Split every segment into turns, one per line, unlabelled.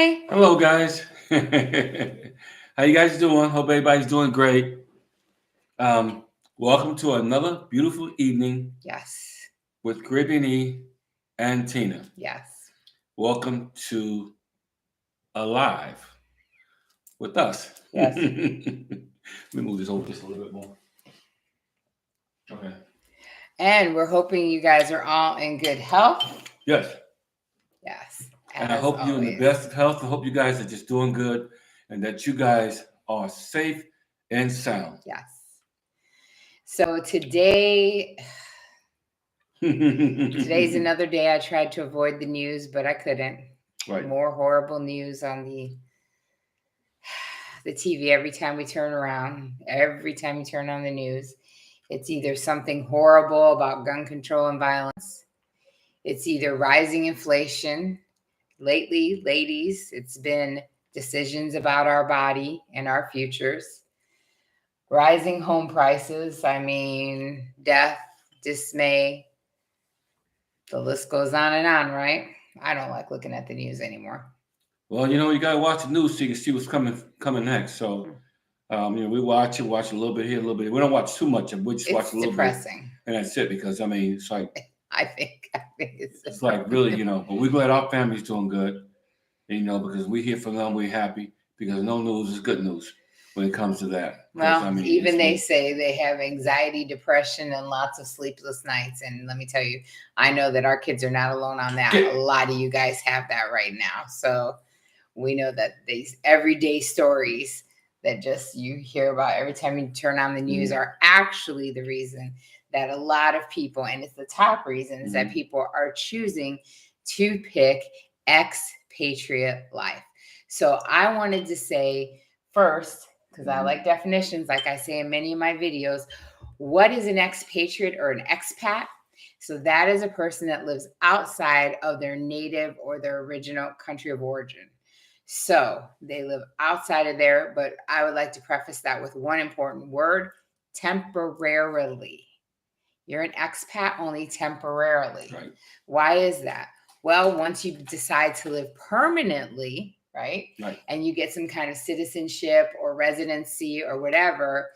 Hi.
Hello, guys. How you guys doing? Hope everybody's doing great. Um, Welcome to another beautiful evening
Yes.
with Caribbean E and Tina.
Yes.
Welcome to Alive with us.
Yes.
Let me move this over just a little bit more. Okay.
And we're hoping you guys are all in good health.
Yes.
Yes.
And I hope you're in the best of health. I hope you guys are just doing good and that you guys are safe and sound.
Yes. So today's another day I tried to avoid the news, but I couldn't.
Right.
More horrible news on the TV every time we turn around. Every time you turn on the news, it's either something horrible about gun control and violence. It's either rising inflation. Lately, ladies, it's been decisions about our body and our futures. Rising home prices, death, dismay. The list goes on and on, right? I don't like looking at the news anymore.
Well, you got to watch the news so you can see what's coming next. So, we watch a little bit here, a little bit. We don't watch too much of it. We just watch a little
depressing.
bit. And that's it because, it's like...
I think
it's like really, but we're glad our family's doing good, because we hear from them, we're happy because no news is good news when it comes to that.
Well, they say they have anxiety, depression, and lots of sleepless nights. And let me tell you, I know that our kids are not alone on that. A lot of you guys have that right now. So we know that these everyday stories that just you hear about every time you turn on the news are actually the reason that a lot of people, and it's the top reasons that people are choosing to pick expatriate life. So I wanted to say first, because I like definitions, like I say in many of my videos, what is an expatriate or an expat? So that is a person that lives outside of their native or their original country of origin. So they live outside of there, but I would like to preface that with one important word: temporarily. You're an expat only temporarily.
Right.
Why is that? Well, once you decide to live permanently, right? And you get some kind of citizenship or residency or whatever,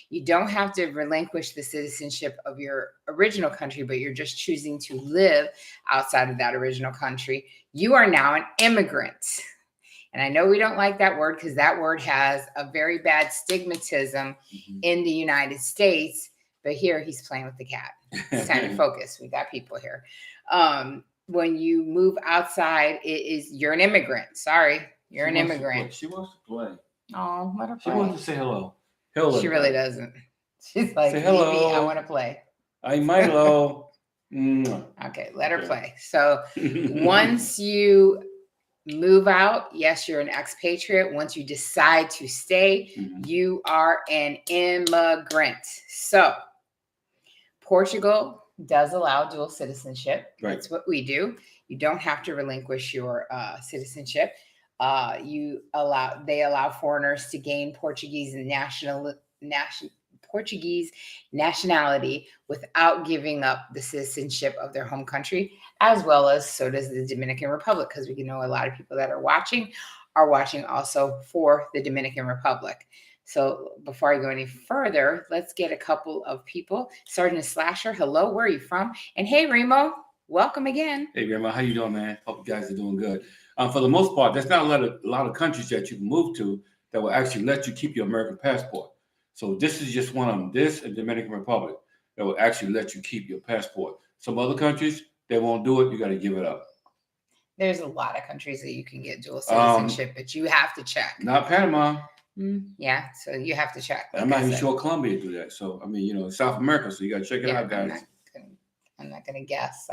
you don't have to relinquish the citizenship of your original country, but you're just choosing to live outside of that original country. You are now an immigrant. And I know we don't like that word because that word has a very bad stigmatism in the United States. But here he's playing with the cat. It's time to focus. We got people here. When you move outside, you're an immigrant. Sorry, you're an immigrant.
She wants to play.
Oh, let her play.
She wants to say hello.
Hello. She really doesn't. She's like,
say hello.
Baby, I want to play.
Hi, Milo.
Okay, let her play. So once you move out, yes, you're an expatriate. Once you decide to stay, you are an immigrant. So Portugal does allow dual citizenship.
Right.
That's what we do. You don't have to relinquish your citizenship. They allow foreigners to gain Portuguese nationality without giving up the citizenship of their home country, as well as so does the Dominican Republic, because we know a lot of people that are watching also for the Dominican Republic. So before I go any further, let's get a couple of people. Sergeant Slasher, hello, where are you from? And hey, Remo, welcome again.
Hey, Remo, how you doing, man? Hope you guys are doing good. For the most part, there's not a lot of countries that you can move to that will actually let you keep your American passport. So this is just one of them. This and Dominican Republic that will actually let you keep your passport. Some other countries, they won't do it. You got to give it up.
There's a lot of countries that you can get dual citizenship, but you have to check.
Not Panama.
Yeah, so you have to check.
Like I'm not even sure Colombia do that. So, South America, so you got to check it out, guys.
I'm not going to guess.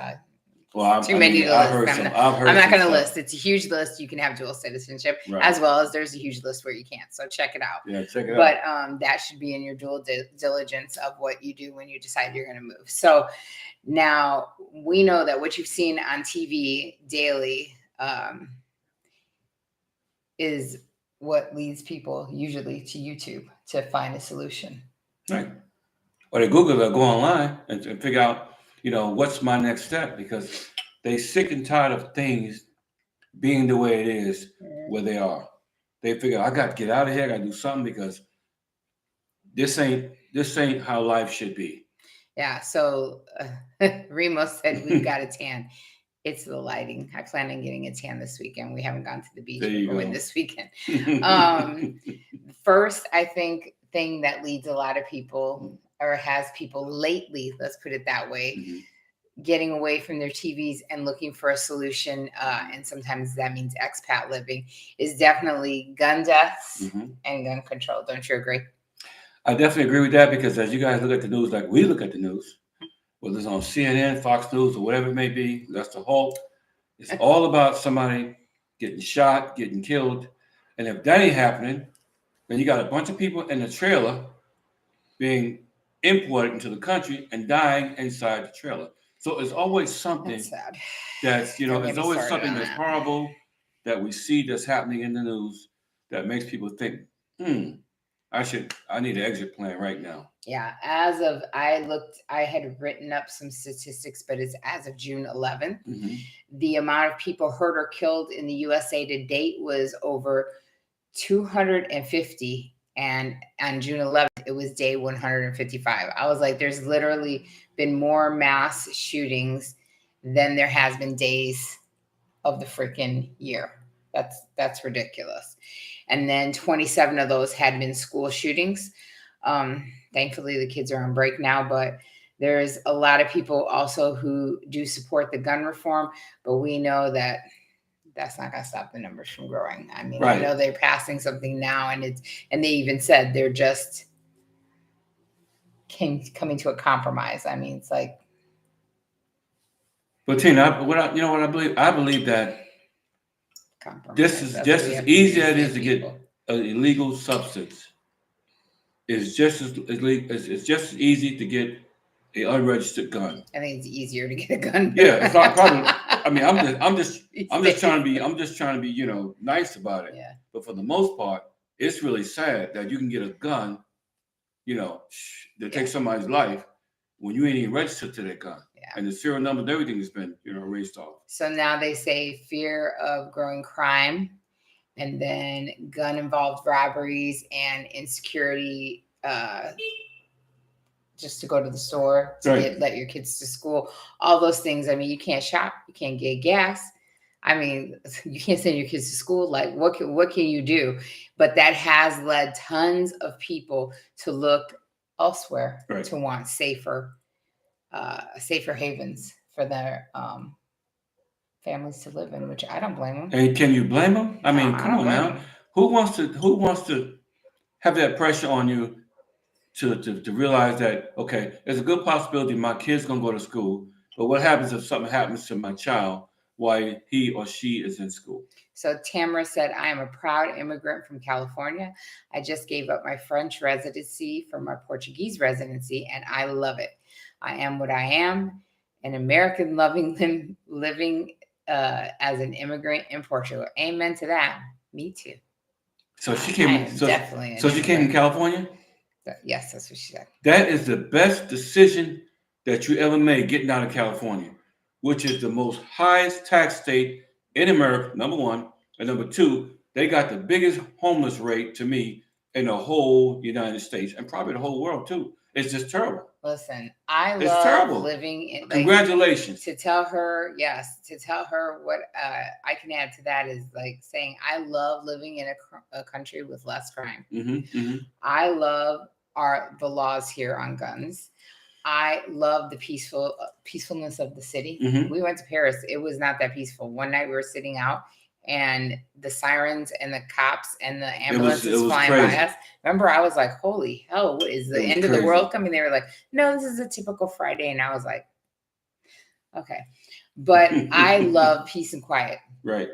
Too many to list.
I'm not going to list. It's a huge list. You can have dual citizenship, as well as there's a huge list where you can't. So check it out.
Yeah, check it
out. But that should be in your dual diligence of what you do when you decide you're going to move. So now we know that what you've seen on TV daily is what leads people usually to YouTube to find a solution.
Right. Or they Google it, go online and figure out, what's my next step, because they sick and tired of things being the way it is where they are. They figure, I got to get out of here. I got to do something because this ain't how life should be.
Yeah. So Remo said we've got a tan. It's the lighting. I plan on getting a tan this weekend. We haven't gone to the beach. We're going this weekend. First, I think thing that leads a lot of people or has people lately, let's put it that way, getting away from their TVs and looking for a solution. And sometimes that means expat living is definitely gun deaths and gun control. Don't you agree?
I definitely agree with that because as you guys look at the news, like we look at the news, whether it's on CNN, Fox News, or whatever it may be, that's the whole. It's all about somebody getting shot, getting killed. And if that ain't happening, then you got a bunch of people in the trailer being imported into the country and dying inside the trailer. So it's always something that's, it's always something that's horrible that we see that's happening in the news that makes people think, I need an exit plan right now.
Yeah, I had written up some statistics, but it's as of June 11th. The amount of people hurt or killed in the USA to date was over 250. And on June 11th, it was day 155. I was like, there's literally been more mass shootings than there has been days of the freaking year. That's ridiculous. And then 27 of those had been school shootings. Thankfully, the kids are on break now, but there's a lot of people also who do support the gun reform, but we know that that's not going to stop the numbers from growing. I mean, I know they're passing something now, and they even said they're just coming to a compromise. I mean, it's like.
But Tina, what I believe? I believe that this is just as easy as it is to get an illegal substance. It's just as easy to get an unregistered gun.
I think it's easier to get a gun.
Yeah, it's not probably. I mean, I'm just trying to be nice about it.
Yeah.
But for the most part, it's really sad that you can get a gun, that takes somebody's life when you ain't even registered to that gun.
Yeah.
And the serial number and everything has been, erased off.
So now they say fear of growing crime, and then gun-involved robberies and insecurity. Just to go to the store to let your kids to school, all those things. I mean, you can't shop, you can't get gas. I mean, you can't send your kids to school. Like, what can you do? But that has led tons of people to look elsewhere to want safer havens for their families to live in, which I don't blame them.
And can you blame them? I mean, come on now. Who wants to have that pressure on you to realize that, okay, there's a good possibility my kid's going to go to school, but what happens if something happens to my child while he or she is in school?
So Tamara said, I am a proud immigrant from California. I just gave up my French residency for my Portuguese residency, and I love it. I am what I am, an American living as an immigrant in Portugal. Amen to that. Me too.
So she came. So she came from California.
Yes, that's what she said.
That is the best decision that you ever made, getting out of California, which is the most highest tax state in America, number one. And number two, they got the biggest homeless rate to me in the whole United States and probably the whole world too. It's just terrible.
Listen, I love living in.
Congratulations.
To tell her what I can add to that is like saying I love living in a country with less crime. I love the laws here on guns. I love the peacefulness of the city. We went to Paris. It was not that peaceful. One night we were sitting out, and the sirens and the cops and the ambulances flying by us. Remember, I was like, holy hell, what is the end of the world coming? They were like, no, this is a typical Friday. And I was like, okay. But I love peace and quiet.
Right.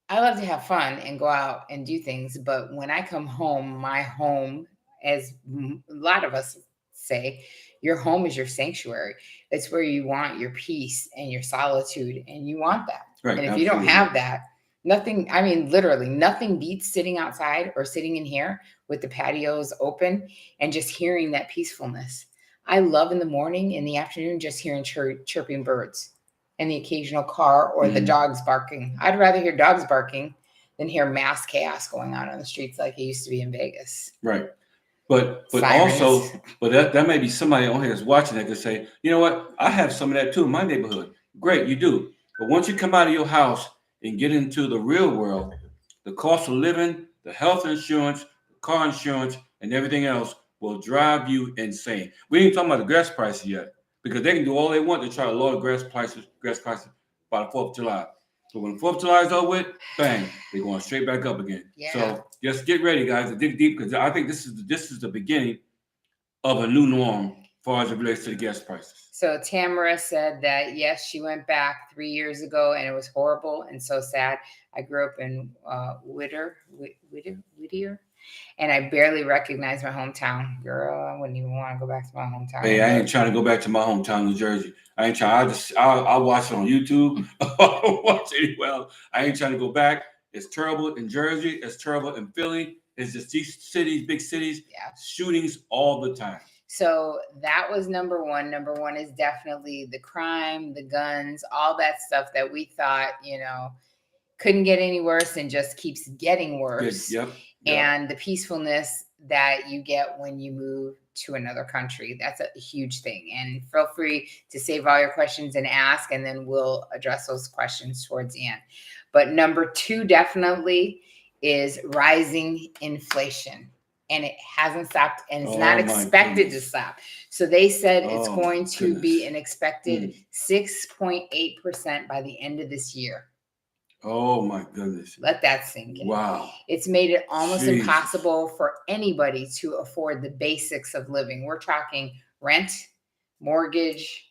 I love to have fun and go out and do things. But when I come home, my home, as a lot of us say, your home is your sanctuary. It's where you want your peace and your solitude, and you want that.
Right.
And if you don't have that, nothing, I mean, literally nothing beats sitting outside or sitting in here with the patios open and just hearing that peacefulness. I love in the morning, in the afternoon, just hearing chirping birds and the occasional car or the dogs barking. I'd rather hear dogs barking than hear mass chaos going on the streets like it used to be in Vegas.
Right. But
Sirens.
also, that may be somebody on here that's watching that could say, you know what, I have some of that too in my neighborhood. Great, you do. But once you come out of your house and get into the real world, the cost of living, the health insurance, the car insurance, and everything else will drive you insane. We ain't talking about the gas prices yet, because they can do all they want to try to lower gas prices by the 4th of July. So when the 4th of July is over with, bang, they're going straight back up again.
Yeah.
So just get ready, guys, to dig deep, because I think this is the beginning of a new norm as far as it relates to the gas prices.
So Tamara said that, yes, she went back 3 years ago and it was horrible and so sad. I grew up in Whittier, and I barely recognize my hometown. Girl, I wouldn't even want to go back to my hometown.
Hey, I ain't trying to go back to my hometown, New Jersey. I ain't trying. I'll watch it on YouTube. I'll watch it anywhere else. I ain't trying to go back. It's terrible in Jersey. It's terrible in Philly. It's just these cities, big cities, shootings all the time.
So that was number one. Number one is definitely the crime, the guns, all that stuff that we thought, couldn't get any worse and just keeps getting worse.
Yep.
And the peacefulness that you get when you move to another country. That's a huge thing. And feel free to save all your questions and ask, and then we'll address those questions towards the end. But number two definitely is rising inflation. And it hasn't stopped, and it's not expected to stop. So they said it's going to be an expected 6.8% by the end of this year.
Oh my goodness.
Let that sink in.
Wow.
It's made it almost impossible for anybody to afford the basics of living. We're talking rent, mortgage,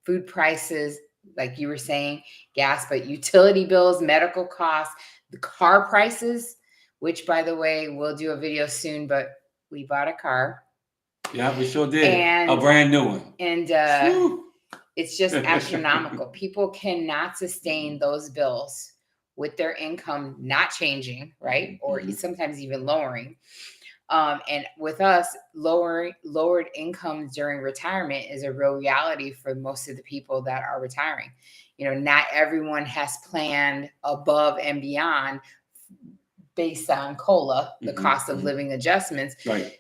food prices, like you were saying, gas, but utility bills, medical costs, the car prices, which, by the way, we'll do a video soon, but we bought a car.
Yeah, we sure did. And a brand new one.
And it's just astronomical. People cannot sustain those bills with their income not changing, right? Or sometimes even lowering. And with us, lowered incomes during retirement is a real reality for most of the people that are retiring. Not everyone has planned above and beyond based on COLA, the cost of living adjustments,
right?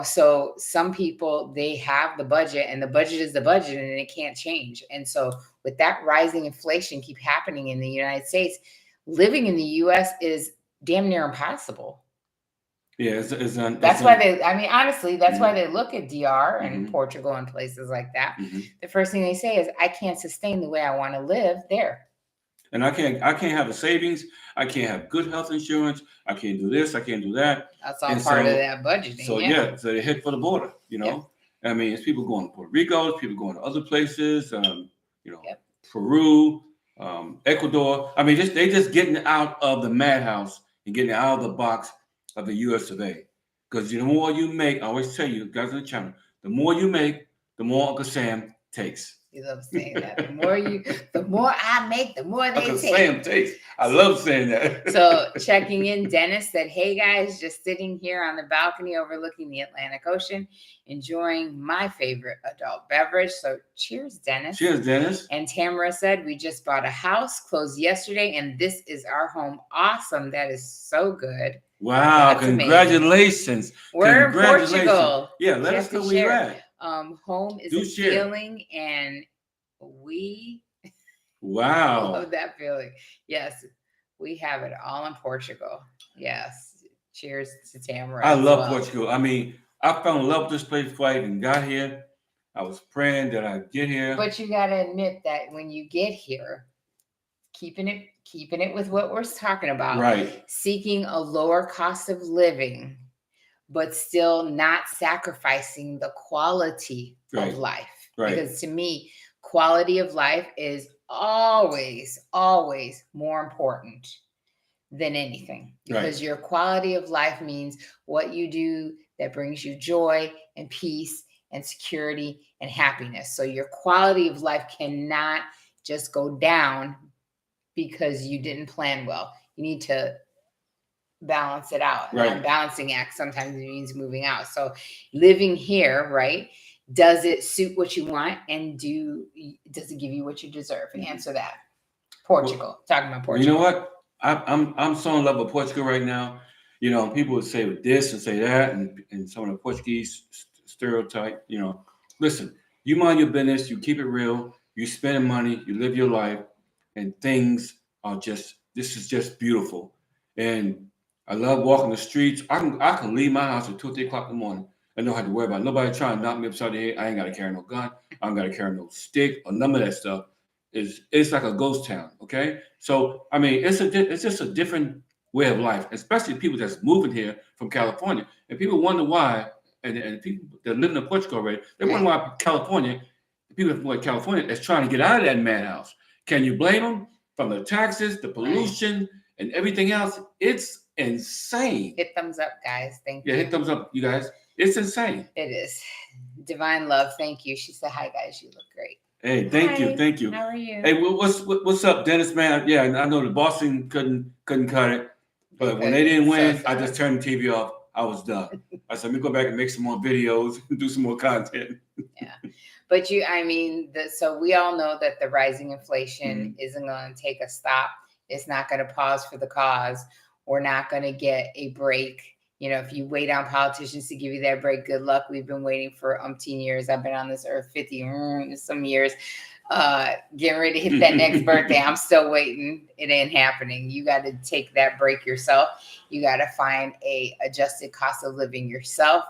So some people, they have the budget, and the budget is the budget, and it can't change. And so with that rising inflation keep happening in the United States, living in the U.S. is damn near impossible.
Yeah,
that's why they, honestly, that's why they look at DR and Portugal and places like that. The first thing they say is, I can't sustain the way I want to live there.
And I can't have a savings. I can't have good health insurance. I can't do this. I can't do that.
That's all part of that budgeting.
So so they head for the border. It's people going to Puerto Rico. It's people going to other places. Peru, Ecuador. They just getting out of the madhouse and getting out of the box of the U.S. of A. Because the more you make, I always tell you guys on the channel, the more you make, the more Uncle Sam takes.
You love saying that. The more I make, the more they take.
Sam takes. I love saying that.
So checking in, Dennis said, "Hey guys, just sitting here on the balcony overlooking the Atlantic Ocean, enjoying my favorite adult beverage." So cheers, Dennis.
Cheers, Dennis.
And Tamara said, "We just bought a house, closed yesterday, and this is our home." Awesome. That is so good.
Wow. That's congratulations.
Amazing. We're in Portugal.
Yeah, let us know where you're at.
Home is a feeling, and we love that feeling. Yes, we have it all in Portugal. Yes. Cheers to Tamara.
I love Portugal. I fell in love with this place before I even got here. I was praying that I'd get here.
But you got to admit that when you get here, keeping it with what we're talking about,
right? Seeking
a lower cost of living, but still not sacrificing the quality of life.
Right.
Because to me, quality of life is always, always more important than anything. Because your quality of life means what you do that brings you joy and peace and security and happiness. So your quality of life cannot just go down because you didn't plan well. You need to balance it out.
Right.
And balancing act sometimes means moving out. So living here, right? Does it suit what you want, and does it give you what you deserve? Answer that. Portugal. Talking about Portugal.
You know what? I'm so in love with Portugal right now. You know, people would say this and say that, and some of the Portuguese stereotype. You know, listen, you mind your business, you keep it real, you spend money, you live your life, and things are just. This is just beautiful, and I love walking the streets. I can leave my house at 2 or 3 o'clock in the morning and don't have to worry about nobody trying to knock me upside the head. I ain't got to carry no gun. I don't got to carry no stick or none of that stuff. It's like a ghost town. Okay, so I mean, it's just a different way of life, especially people that's moving here from California, and people wonder why. And people that live in Portugal already, they wonder why California, the people from like California, is trying to get out of that madhouse. Can you blame them? From the taxes, the pollution, and everything else, it's insane.
Hit thumbs up, guys. Thank you.
Yeah, hit thumbs up, you guys. It's insane.
It is. Divine Love, thank you. She said, "Hi, guys. You look great."
Hey, thank you.
How are you?
Hey, what's up, Dennis? Man, yeah, I know the Boston couldn't cut it, but when they didn't win, I just turned the TV off. I was done. I said, let me go back and make some more videos and do some more content.
Yeah, but so we all know that the rising inflation isn't going to take a stop. It's not going to pause for the cause. We're not going to get a break. You know, if you wait on politicians to give you that break, good luck. We've been waiting for umpteen years. I've been on this earth 50 some years, getting ready to hit that next birthday. I'm still waiting. It ain't happening. You got to take that break yourself. You got to find a adjusted cost of living yourself.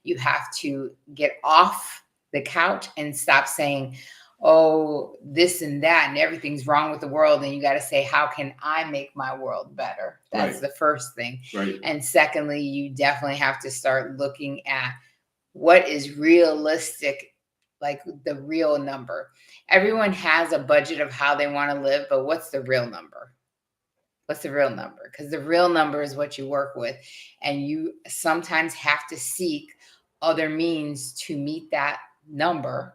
You have to get off the couch and stop saying, oh, this and that and everything's wrong with the world. And you got to say, how can I make my world better? That's the first thing.
Right.
And secondly, you definitely have to start looking at what is realistic, like the real number. Everyone has a budget of how they want to live, but what's the real number? What's the real number? Because the real number is what you work with. And you sometimes have to seek other means to meet that number.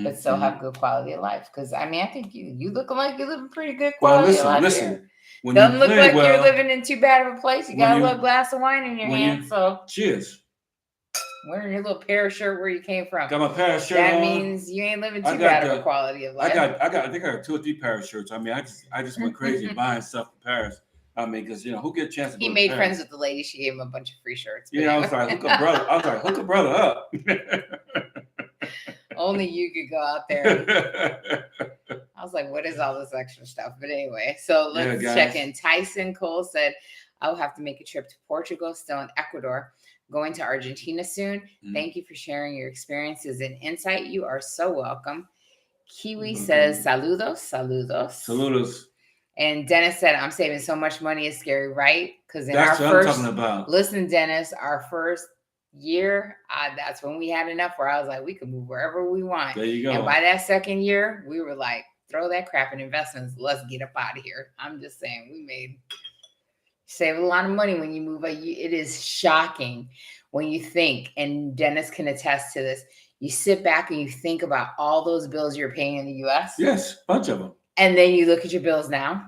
But still have good quality of life. Because I mean, I think you looking like you're living pretty good quality of life.
Listen.
When doesn't look like you're living in too bad of a place. You got a little glass of wine in your hand. So
cheers.
Wearing your little Paris shirt where you came from.
Got my Paris shirt
that
on.
means you ain't living too bad of a quality of life.
I think I got 2 or 3 Paris shirts. I mean, I just went crazy buying stuff in Paris. I mean, because who get a chance to go
He made friends with the lady. She gave him a bunch of free shirts.
Yeah, I was like, hook a brother up.
Only you could go out there. I was like, what is all this extra stuff? But anyway, so let's check in. Tyson Cole said, I'll have to make a trip to Portugal, still in Ecuador, going to Argentina soon. Thank you for sharing your experiences and insight. You are so welcome. Kiwi says, saludos. And Dennis said, I'm saving so much money. It's scary, right? Because in
that's
our
what
first,
I'm talking about.
Listen, Dennis, our first year, that's when we had enough where I was like, we can move wherever we want.
There you go.
And by that second year, we were like, throw that crap in investments. Let's get up out of here. I'm just saying, we save a lot of money when you move. It is shocking when you think, and Dennis can attest to this, you sit back and you think about all those bills you're paying in the U.S.
Yes, a bunch of them.
And then you look at your bills now.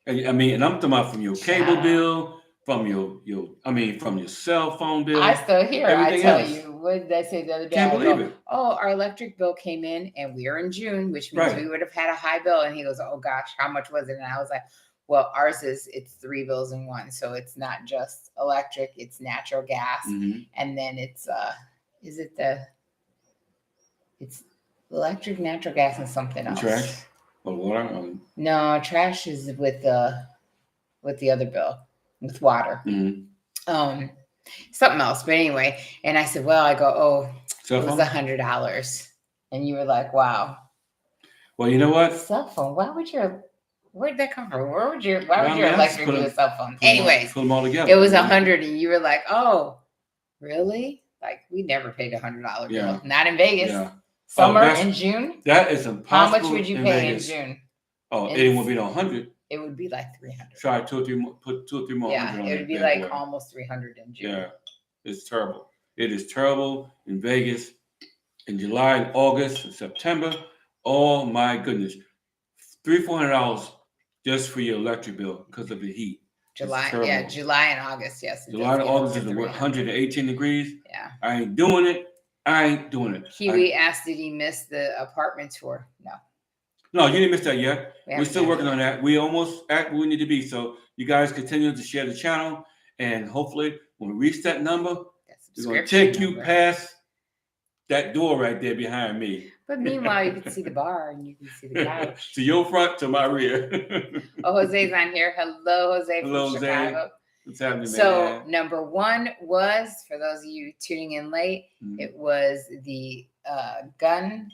I mean, and I'm talking about from your cable bill, from your cell phone bill.
I still hear. I tell
else.
you, what did I say the other day?
Can't believe it.
Oh, our electric bill came in, and we are in June, which means we would have had a high bill. And he goes, "Oh gosh, how much was it?" And I was like, "Well, it's 3 bills in one, so it's not just electric; it's natural gas, and then it's it's electric, natural gas, and something else."
Trash or water?
No, trash is with the other bill, with water. Something else. But anyway, and I said, well, it was $100. And you were like, wow.
Well, you know what?
Cell phone. Where'd that come from? Why would your electric do a cell phone? Anyways,
put them all together.
It was $100, and you were like, oh, really? Like, we never paid $100 bill. Not in Vegas. Yeah. Summer in June?
That is impossible.
How much would you pay in June?
Oh, it won't be no 100.
It would be like 300.
Try 2 or 3 more. Put 2 or 3 more.
Yeah, it would be like almost 300 in June.
Yeah, it's terrible. It is terrible in Vegas in July and August and September. Oh my goodness, $300-400 just for your electric bill because of the heat.
July and August. Yes.
July and August is 118 degrees.
Yeah.
I ain't doing it.
Kiwi asked, did he miss the apartment tour? No.
No, you didn't miss that yet. We're
haven't
still
done it
working
yet.
on that. We almost at where we need to be. So you guys continue to share the channel, and hopefully when we reach that number,
That
we're going to
subscription
take you
number.
past that door right there behind me.
But meanwhile, you can see the bar and you can see the couch.
To your front, to my rear.
Oh, Jose's on here. Hello, Jose
Hello,
from
Jose.
Chicago.
What's happening,
So
man?
number one was, for those of you tuning in late, it was the gun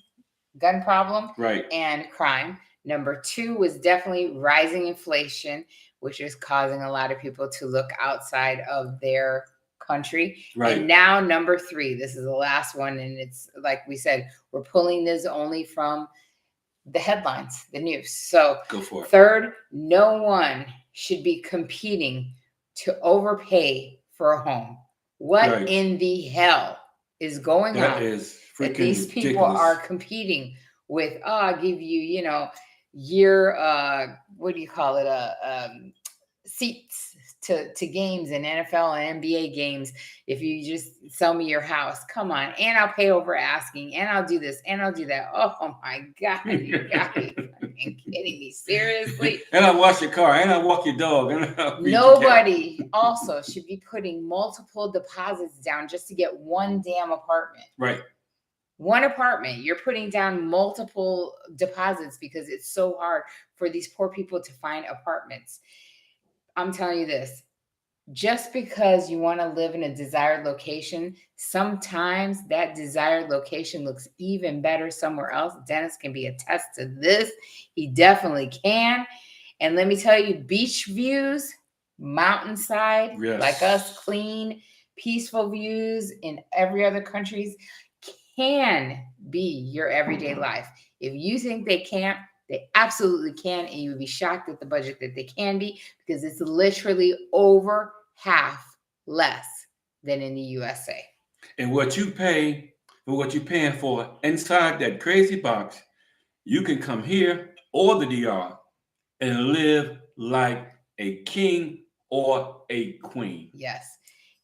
problem,
Right.
and crime. Number two was definitely rising inflation, which is causing a lot of people to look outside of their country.
Right.
And now number three, this is the last one, and it's like we said, we're pulling this only from the headlines, the news. So
go for it.
Third, no one should be competing to overpay for a home. What
Right.
in the hell is going
That
on?
is
That
freaking
these people
ridiculous.
are competing with, I'll give you, year, what do you call it? Seats to games in NFL and NBA games. If you just sell me your house, come on, and I'll pay over asking, and I'll do this, and I'll do that. Oh my God, you got me fucking kidding me, seriously?
And I wash your car, and I walk your dog, and I feed your cat.
Nobody also should be putting multiple deposits down just to get one damn apartment.
Right.
One apartment, you're putting down multiple deposits because it's so hard for these poor people to find apartments. I'm telling you this, just because you want to live in a desired location, sometimes that desired location looks even better somewhere else. Dennis can be attest to this. He definitely can. And let me tell you, beach views, mountainside,
Yes.
like us, clean, peaceful views in every other countries can be your everyday life. If you think they can't, they absolutely can, and you would be shocked at the budget that they can be, because it's literally over half less than in the USA.
And what you pay for what you're paying for inside that crazy box, you can come here or the DR and live like a king or a queen.
Yes.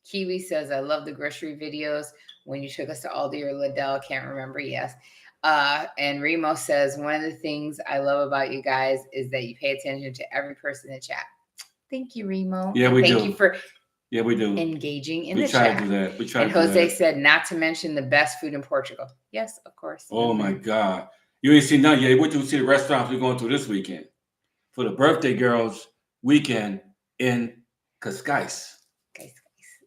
Kiwi says, I love the grocery videos when you took us to Aldi or Liddell. Can't remember. Yes. And Remo says, one of the things I love about you guys is that you pay attention to every person in chat. Thank you, Remo.
Yeah, we do.
Thank you for
we do
engaging in
we
the
try
chat.
to do that. We try
And
to do
Jose
that.
said, not to mention the best food in Portugal. Yes, of course.
Oh my God. You ain't seen none yet. What you see the restaurants we're going to this weekend for the birthday girls weekend in Cascais.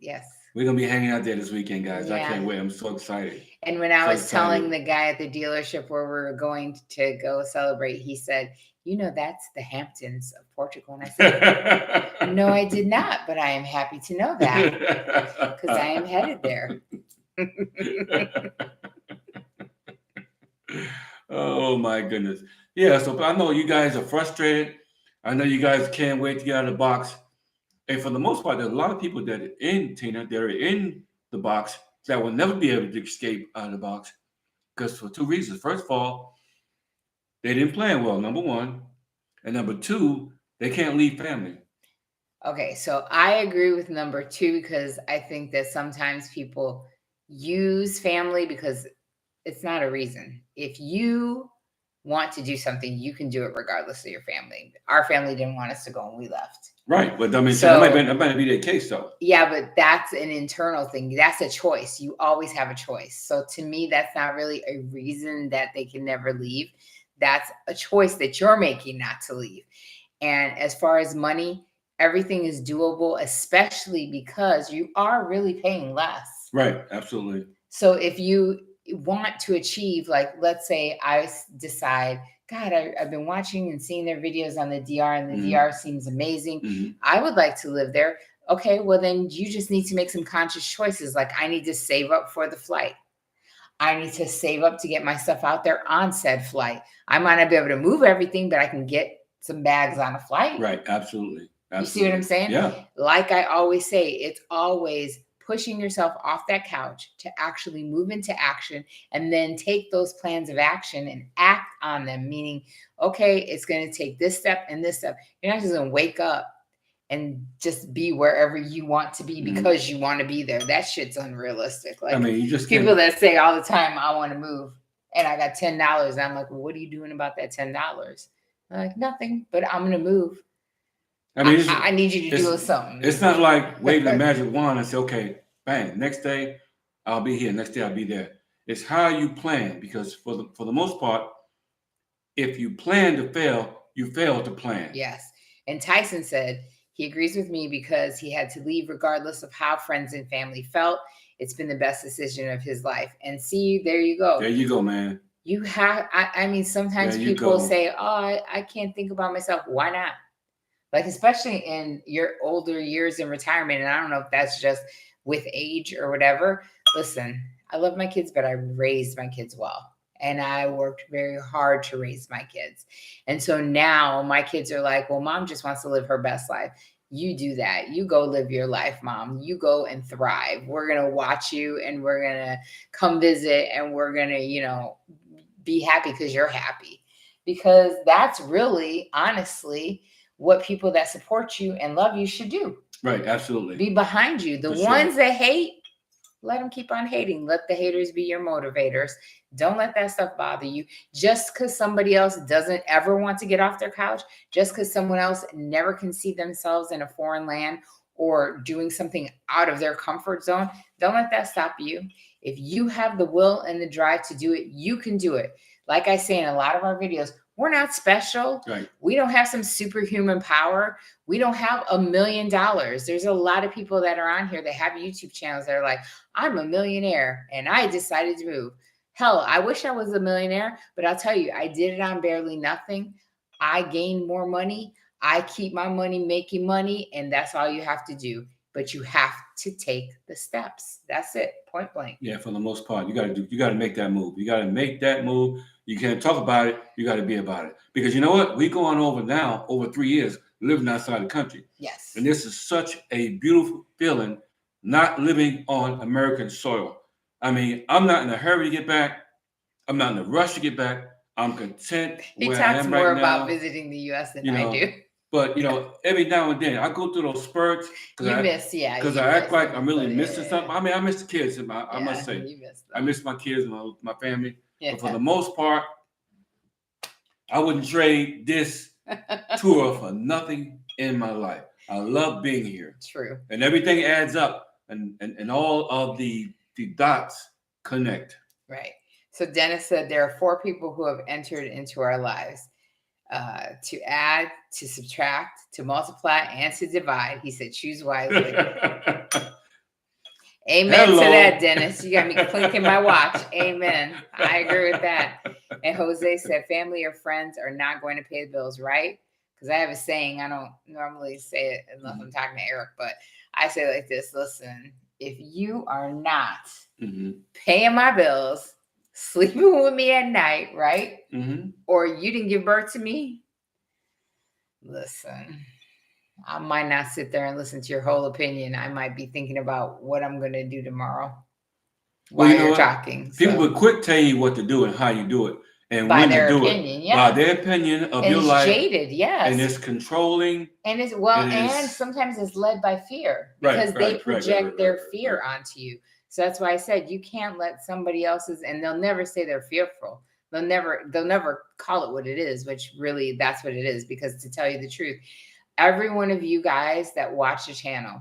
Yes.
We're going to be hanging out there this weekend, guys.
Yeah.
I can't wait. I'm so excited.
And when I
So
was telling
excited.
the guy at the dealership where we were going to go celebrate, he said, that's the Hamptons of Portugal. And I said, no, I did not, but I am happy to know that because I am headed there.
Oh my goodness. Yeah, so I know you guys are frustrated. I know you guys can't wait to get out of the box. And for the most part, there's a lot of people that are in, Tina, that are in the box that will never be able to escape out of the box. Because for two reasons. First of all, they didn't plan well, number one. And number two, they can't leave family.
Okay, so I agree with number two, because I think that sometimes people use family because it's not a reason. If you want to do something, you can do it regardless of your family. Our family didn't want us to go and we left.
Right. But I mean,
So-
that might be the case, though.
Yeah, but that's an internal thing. That's a choice. You always have a choice. So to me, that's not really a reason that they can never leave. That's a choice that you're making not to leave. And as far as money, everything is doable, especially because you are really paying less.
Right. Absolutely.
So if you want to achieve, like, let's say I decide, God, I've been watching and seeing their videos on the DR, and the DR seems amazing. I would like to live there. Okay, well, then you just need to make some conscious choices. Like, I need to save up for the flight. I need to save up to get my stuff out there on said flight. I might not be able to move everything, but I can get some bags on a flight.
Right. Absolutely.
You see what I'm saying?
Yeah.
Like I always say, it's always pushing yourself off that couch to actually move into action, and then take those plans of action and act on them. Meaning, okay, it's going to take this step and this step. You're not just going to wake up and just be wherever you want to be because you want to be there. That shit's unrealistic. Like,
I mean, you just
people that say all the time, I want to move. and I got $10. And I'm like, well, what are you doing about that $10? I'm like, nothing, but I'm going to move.
I mean,
I need you to do something.
It's not like waving a magic wand and say, okay, bang, next day I'll be here, next day I'll be there. It's how you plan, because for the most part, if you plan to fail, you fail to plan.
Yes. And Tyson said he agrees with me because he had to leave regardless of how friends and family felt. It's been the best decision of his life. And see, there you go.
There you go, man.
You have, I mean, sometimes people say, oh, I can't think about myself. Why not? Like, especially in your older years in retirement. And I don't know if that's just with age or whatever. Listen, I love my kids, but I raised my kids well. And I worked very hard to raise my kids. And so now my kids are like, well, mom just wants to live her best life. You do that. You go live your life, mom. You go and thrive. We're going to watch you and we're going to come visit and we're going to, be happy because you're happy. Because that's really, honestly, what people that support you and love you should do.
Right, absolutely.
Be behind you. The ones that hate, let them keep on hating. Let the haters be your motivators. Don't let that stuff bother you. Just because somebody else doesn't ever want to get off their couch, just because someone else never can see themselves in a foreign land or doing something out of their comfort zone, don't let that stop you. If you have the will and the drive to do it, you can do it. Like I say in a lot of our videos, we're not special.
Right.
We don't have some superhuman power. We don't have $1 million. There's a lot of people that are on here that have YouTube channels that are like, I'm a millionaire and I decided to move. Hell, I wish I was a millionaire, but I'll tell you, I did it on barely nothing. I gained more money. I keep my money making money, and that's all you have to do. But you have to take the steps. That's it, point blank.
Yeah, for the most part, you got to make that move. You got to make that move. You can't talk about it. You got to be about it. Because you know what? We go on over 3 years living outside the country.
Yes.
And this is such a beautiful feeling, not living on American soil. I mean, I'm not in a hurry to get back. I'm not in a rush to get back. I'm content where I am right now.
He talks more about visiting the U.S. than I do.
But, every now and then I go through those spurts. Because I act like I'm really missing something. I mean, I miss the kids. I must say. I miss my kids and my family. Yeah. But for the most part, I wouldn't trade this tour for nothing in my life. I love being here.
True.
And everything adds up. And all of the dots connect.
Right. So Dennis said there are 4 people who have entered into our lives. To add, to subtract, to multiply, and to divide. He said, choose wisely. Amen to that, Dennis. You got me clinking my watch. Amen. I agree with that. And Jose said, family or friends are not going to pay the bills, right? Because I have a saying, I don't normally say it unless I'm talking to Eric, but I say it like this. Listen, if you are not paying my bills, sleeping with me at night, right? Or you didn't give birth to me, listen, I might not sit there and listen to your whole opinion. I might be thinking about what I'm going to do tomorrow while you're talking.
People would quick tell you what to do and how you do it. And
by
when
their
you do
opinion,
it. By their opinion of your life.
It's jaded, yes.
And it's controlling.
And it's, and sometimes it's led by fear. Because they project their fear onto you. So that's why I said you can't let somebody else's, and they'll never say they're fearful. They'll never call it what it is, which really that's what it is. Because to tell you the truth, every one of you guys that watch a channel,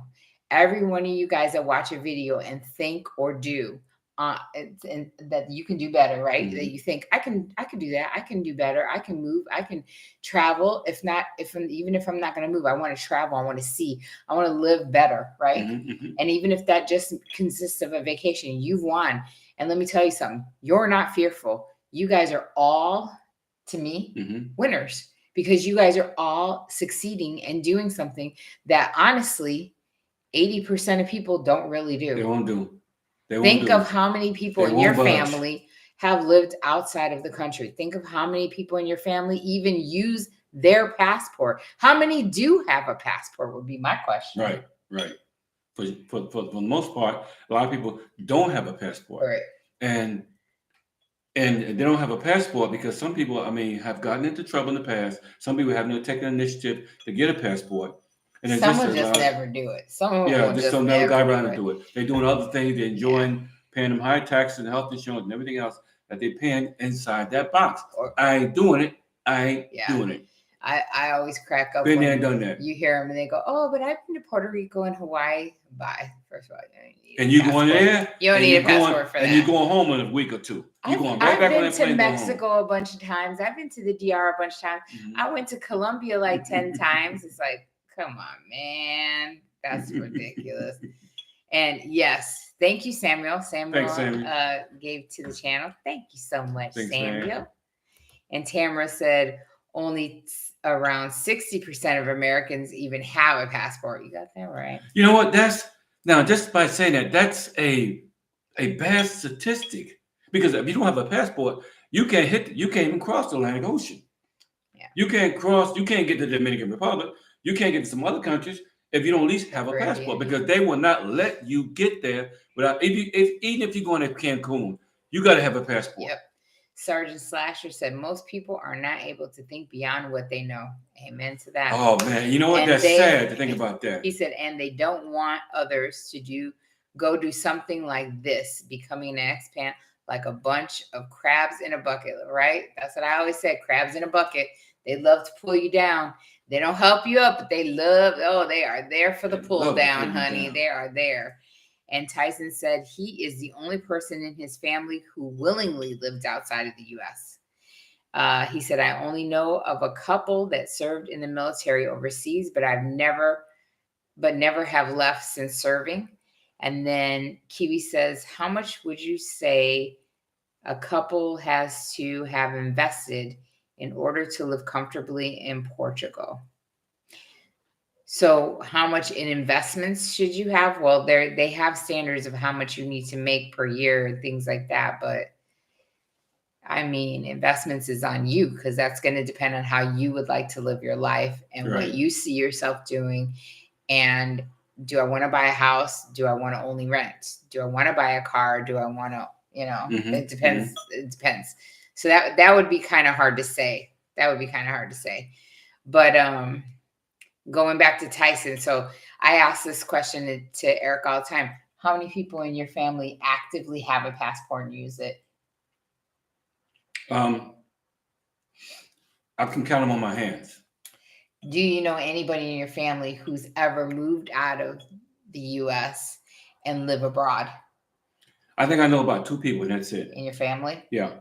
every one of you guys that watch a video and think or do, and that you can do better, right? That you think I can do that. I can do better. I can move. I can travel. Even if I'm not going to move, I want to travel. I want to see. I want to live better, right? And even if that just consists of a vacation, you've won. And let me tell you something. You're not fearful. You guys are all, to me, winners, because you guys are all succeeding and doing something that honestly, 80% of people don't really do.
They won't do.
Think of how many people in your family have lived outside of the country. Think of how many people in your family even use their passport. How many do have a passport would be my question.
Right. For the most part, a lot of people don't have a passport.
Right.
And they don't have a passport because some people, have gotten into trouble in the past. Some people have not taken initiative to get a passport. And
some will just never do it. Some
just never got around to do it. They're doing other things. They're enjoying paying them high taxes and health insurance and everything else. that they're paying inside that box.
Or-
I ain't doing it. I ain't
Yeah.
doing it.
I always crack up
Been there
when
and done that.
you hear them and they go, "Oh, but I've been to Puerto Rico and Hawaii." Bye. First of all, you don't need
And
a
you going
passport.
there?
You don't
and
need
you
a passport for
and
that.
you're going home in a week or two. You're going right
I've
back on
been
that plane.
to
and go home.
Mexico a bunch of times. I've been to the DR a bunch of times.
Mhm.
I went to Colombia like 10 times. It's like, come on, man. That's ridiculous. And yes, thank you, Samuel. Samuel,
Thanks, Samuel.
Gave to the channel. Thank you so much,
Thanks,
Samuel.
man.
And Tamara said only around 60% of Americans even have a passport. You got that right.
You know what? Now just by saying that, that's a bad statistic, because if you don't have a passport, you can't even cross the Atlantic Ocean.
Yeah.
You can't get to the Dominican Republic. You can't get to some other countries if you don't at least have a passport, because they will not let you get there without, even if you're going to Cancun, you got to have a passport.
Yep. Sergeant Slasher said most people are not able to think beyond what they know. Amen to that.
Oh man, you know what?
And
That's sad to think about that.
He said, and they don't want others to go do something like this, becoming an expat like a bunch of crabs in a bucket, right? That's what I always said, crabs in a bucket. They love to pull you down. They don't help you up, but they are there for the pull down, honey. They are there. And Tyson said he is the only person in his family who willingly lived outside of the U.S. He said, I only know of a couple that served in the military overseas, but never have left since serving. And then Kiwi says, how much would you say a couple has to have invested in order to live comfortably in Portugal? So how much in investments should you have? Well, they have standards of how much you need to make per year and things like that. But I mean, investments is on you, because that's going to depend on how you would like to live your life and what you see yourself doing. And do I want to buy a house? Do I want to only rent? Do I want to buy a car? Do I want to, it depends. Mm-hmm. It depends. So that would be kind of hard to say. But going back to Tyson. So I ask this question to Eric all the time. How many people in your family actively have a passport and use it?
I can count them on my hands.
Do you know anybody in your family who's ever moved out of the U.S. and live abroad?
I think I know about 2 people, and that's it.
In your family?
Yeah.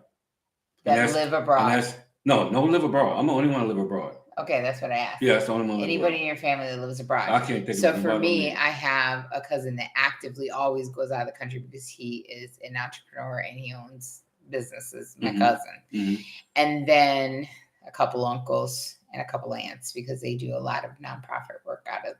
That live abroad?
No live abroad. I'm the only one to live abroad.
Okay, that's what I asked.
Yeah, that's the only one.
Anybody in your family that lives abroad?
I can't think of
So for me, I have a cousin that actively always goes out of the country because he is an entrepreneur and he owns businesses. My cousin. Mm-hmm. And then a couple uncles and a couple aunts, because they do a lot of nonprofit work out of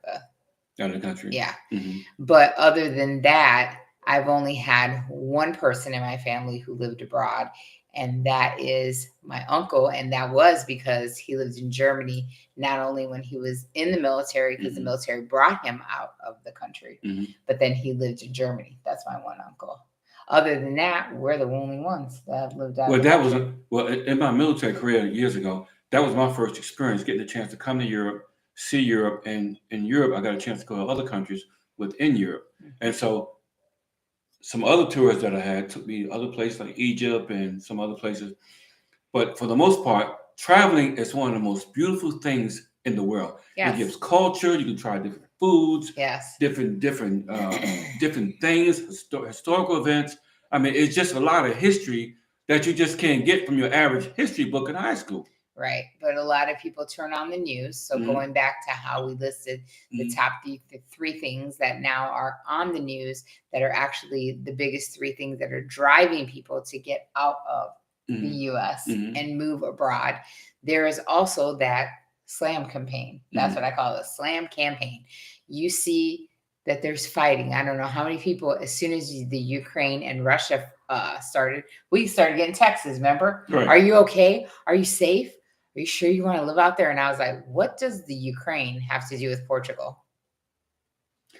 the
country.
Yeah. Mm-hmm. But other than that, I've only had one person in my family who lived abroad, and that is my uncle. And that was because he lived in Germany, not only when he was in the military, because the military brought him out of the country, but then he lived in Germany. That's my one uncle. Other than that, we're the only ones that have lived out.
Well, in my military career years ago, that was my first experience, getting a chance to come to Europe, see Europe, and in Europe, I got a chance to go to other countries within Europe. And so some other tours that I had took me to other places like Egypt and some other places. But for the most part, traveling is one of the most beautiful things in the world. Yes. It gives culture. You can try different foods, different things, historical events. I mean, it's just a lot of history that you just can't get from your average history book in high school.
Right. But a lot of people turn on the news. So going back to how we listed the top the 3 things that now are on the news that are actually the biggest 3 things that are driving people to get out of the U.S. and move abroad. There is also that SLAM campaign. That's what I call it, SLAM campaign. You see that there's fighting. I don't know how many people, as soon as the Ukraine and Russia started, we started getting texts, remember? Right. Are you okay? Are you safe? Are you sure you want to live out there? And I was like, what does the Ukraine have to do with Portugal?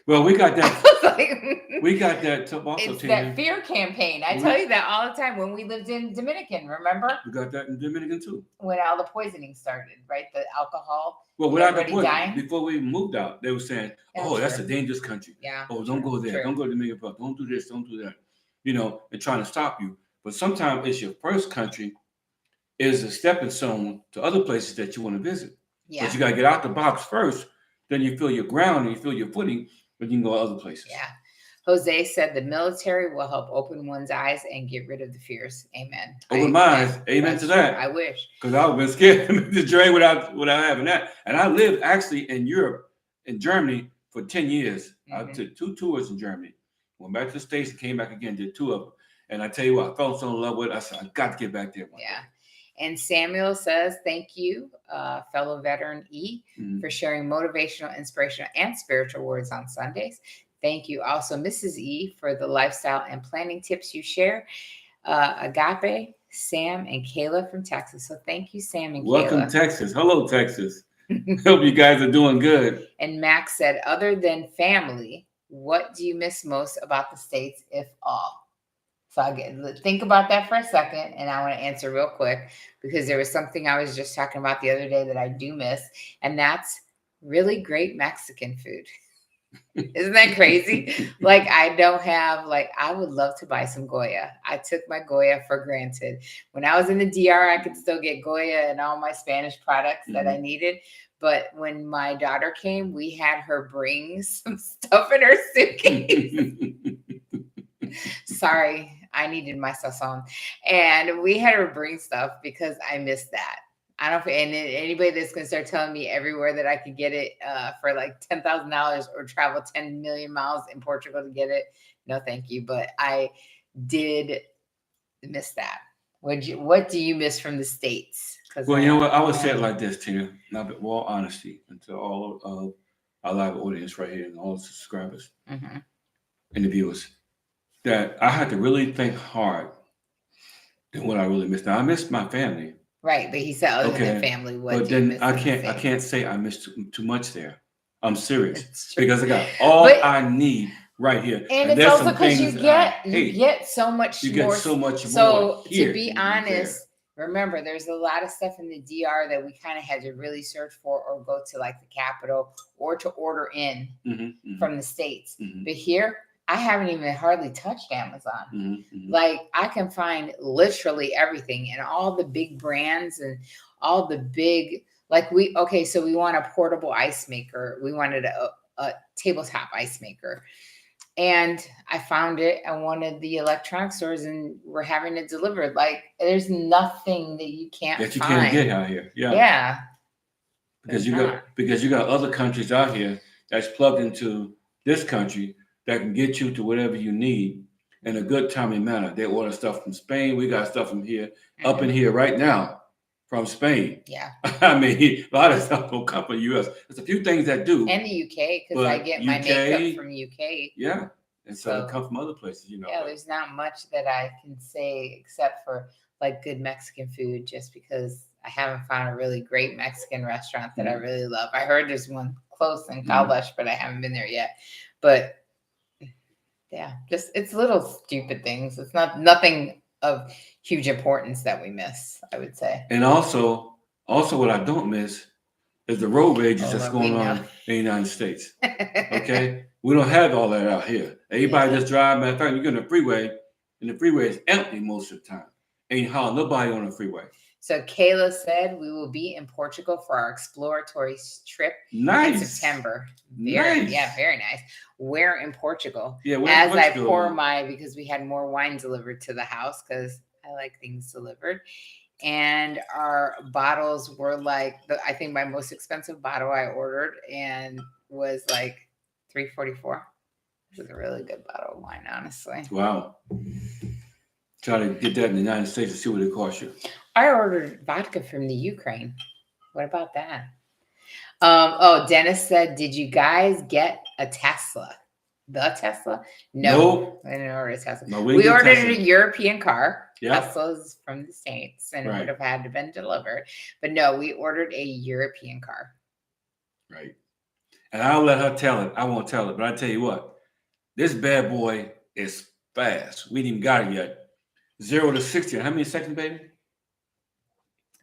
Well, we got that. We got that also.
It's that fear campaign. I tell you that all the time when we lived in Dominican, remember?
We got that in Dominican too.
When all the poisoning started, right? The alcohol.
Well, without the poisoning, before we moved out, they were saying, that's a dangerous country.
Yeah.
Oh, don't go there. True. Don't go to Dominican Republic. Don't do this. Don't do that. And trying to stop you. But sometimes it's your first country is a stepping stone to other places that you want to visit.
Yeah.
But you got to get out the box first. Then you feel your ground and you feel your footing, but you can go other places.
Yeah. Jose said the military will help open one's eyes and get rid of the fears. Amen.
Open my eyes. Amen to that.
True. I wish.
Because I would have been scared to journey without having that. And I lived actually in Europe, in Germany, for 10 years. I took 2 tours in Germany. Went back to the States and came back again, did 2 of them. And I tell you what, I fell so in love with it. I said, I got to get back there one day.
And Samuel says, thank you, fellow veteran E, for sharing motivational, inspirational, and spiritual words on Sundays. Thank you also, Mrs. E, for the lifestyle and planning tips you share. Agape, Sam, and Kayla from Texas. So thank you, Sam and
Welcome,
Kayla.
Texas. Hello, Texas. Hope you guys are doing good.
And Max said, other than family, what do you miss most about the States, if all? So think about that for a second, and I want to answer real quick because there was something I was just talking about the other day that I do miss, and that's really great Mexican food. Isn't that crazy? I don't have, I would love to buy some Goya. I took my Goya for granted. When I was in the DR, I could still get Goya and all my Spanish products that I needed. But when my daughter came, we had her bring some stuff in her suitcase. Sorry, I needed my sazon. And we had her bring stuff because I missed that. I don't, and anybody that's going to start telling me everywhere that I could get it for like $10,000 or travel 10 million miles in Portugal to get it, no, thank you. But I did miss that. What do you miss from the States?
Well, you know what? I would say it like this, Tina. Now, with all honesty, and to all of our live audience right here and all the subscribers and the viewers, that I had to really think hard than what I really missed. Now, I missed my family.
Right, but he said other than family, what
but
do you
then
miss
I can't say I missed too much there. I'm serious because I got all I need right here.
And it's also because you get so much more.
You get so much more.
So to be honest, remember there's a lot of stuff in the DR that we kind of had to really search for or go to like the capital or to order in from the States. But here, I haven't even hardly touched Amazon. Like I can find literally everything and all the big brands and all the big, so we want a portable ice maker. We wanted a tabletop ice maker. And I found it at one of the electronic stores and we're having it delivered. Like there's nothing that you can't find.
Can't get out here. Yeah. Because you got other countries out here that's plugged into this country that can get you to whatever you need in a good timely manner. They order stuff from Spain. We got stuff from here, up in here right now from Spain.
Yeah.
I mean, a lot of stuff will come from the U.S. There's a few things that do.
And the UK, because I get my makeup from UK.
Yeah. And so it comes from other places,
Yeah, there's not much that I can say except for like good Mexican food, just because I haven't found a really great Mexican restaurant that I really love. I heard there's one close in Calbush, but I haven't been there yet. But yeah, just it's little stupid things. It's nothing of huge importance that we miss, I would say.
And also what I don't miss is the road rages that's going on in the United States. Okay? We don't have all that out here. Everybody just drive. Matter of fact, you get on the freeway, and the freeway is empty most of the time. Ain't hardly nobody on the freeway.
So Kayla said we will be in Portugal for our exploratory trip in September. Very nice. Where in Portugal? Yeah, as I pour because we had more wine delivered to the house because I like things delivered. And our bottles were I think my most expensive bottle I ordered and was like $3.44. Which is a really good bottle of wine, honestly.
Wow. Try to get that in the United States and see what it costs you.
I ordered vodka from the Ukraine. What about that? Dennis said, did you guys get a Tesla? The Tesla? No. I didn't order a Tesla. No, we ordered a European car. Yeah. Tesla's from the States and it would have had to have been delivered. But no, we ordered a European car.
Right. And I'll let her tell it. I won't tell it, but I tell you what, this bad boy is fast. We ain't even got it yet. 0 to 60. How many seconds, baby?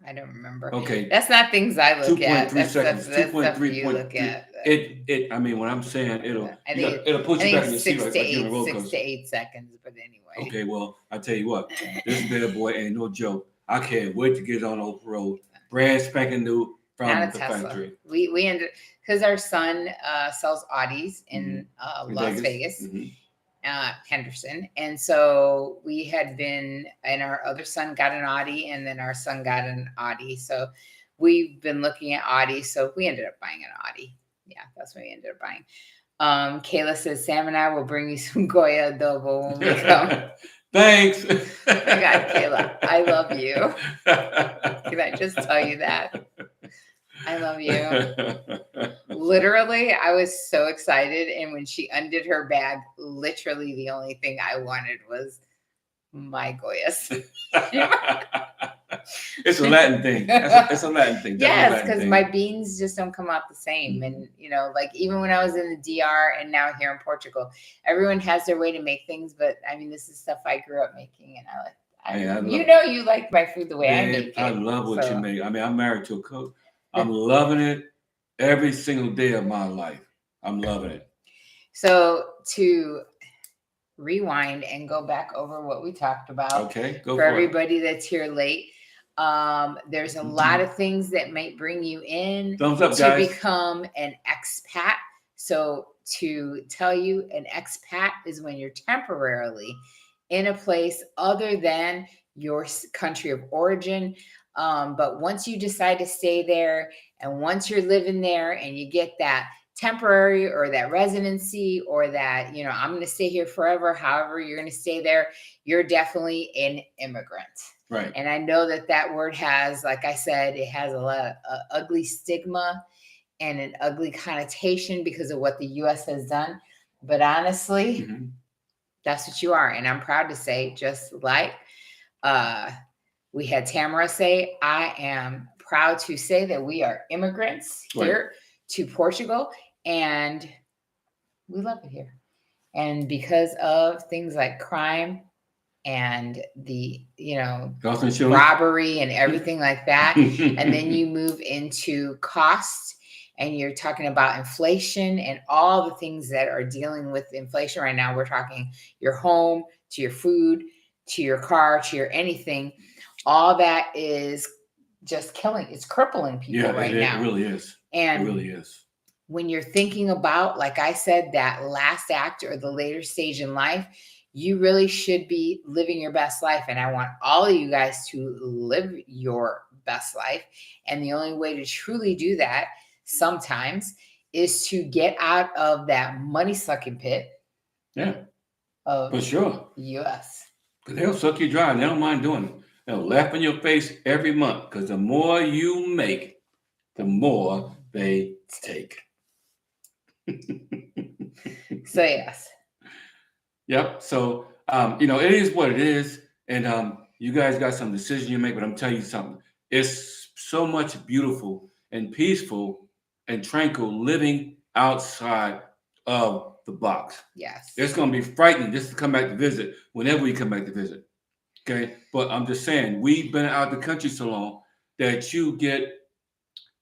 I don't remember.
Okay.
That's not things I look at.
2.3 seconds.
That's stuff you look at.
I mean, when I'm saying it'll
I
put you
think
back in your seat like you're in a roller
6
coaster.
to 8 seconds. But anyway.
Okay, well, I tell you what, this bad boy ain't no joke. I can't wait to get on the road, brand spanking new from the
Tesla.
factory.
We ended because our son sells Audis in Las Vegas. Henderson, and so we had been, and our other son got an Audi, and then our son got an Audi. So we've been looking at Audi. So we ended up buying an Audi. Yeah, that's what we ended up buying. Kayla says Sam and I will bring you some Goya adobo when we come.
Thanks.
Oh my God, Kayla, I love you. Can I just tell you that? I love you. Literally, I was so excited. And when she undid her bag, literally the only thing I wanted was my Goyas.
It's a Latin thing. It's a Latin thing.
Yes, because my beans just don't come out the same. And, like even when I was in the DR and now here in Portugal, everyone has their way to make things. But I mean, this is stuff I grew up making, and I like. You like my food the way I make it.
I love what you make. I mean, I'm married to a cook. I'm loving it every single day of my life. I'm loving it.
So to rewind and go back over what we talked about.
Okay, go
for everybody that's here late. There's a lot of things that might bring you in
Thumbs up,
to
guys.
become an expat. So to tell you, an expat is when you're temporarily in a place other than your country of origin. But once you decide to stay there, and once you're living there and you get that temporary or that residency or that, I'm going to stay here forever, however you're going to stay there, you're definitely an immigrant.
Right.
And I know that word has, like I said, it has a lot of ugly stigma and an ugly connotation because of what the U.S. has done. But honestly, that's what you are. And I'm proud to say, just like we had Tamara say, I am proud to say that we are immigrants here to Portugal, and we love it here. And because of things like crime and the, robbery and everything like that, and then you move into cost, and you're talking about inflation and all the things that are dealing with inflation right now. We're talking your home, to your food, to your car, to your anything. All that is just killing. It's crippling people now.
It really is.
And
it really is.
When you're thinking about, like I said, that last act or the later stage in life, you really should be living your best life. And I want all of you guys to live your best life. And the only way to truly do that sometimes is to get out of that money sucking pit.
Yeah,
of
for sure.
U.S.
Because they'll suck you dry. They don't mind doing it. They'll laugh in your face every month because the more you make, the more they take.
So yes.
Yep. So it is what it is, and you guys got some decision you make. But I'm telling you something. It's so much beautiful and peaceful and tranquil living outside of the box.
Yes.
It's going to be frightening just to come back to visit whenever you come back to visit. Okay. But I'm just saying, we've been out of the country so long that you get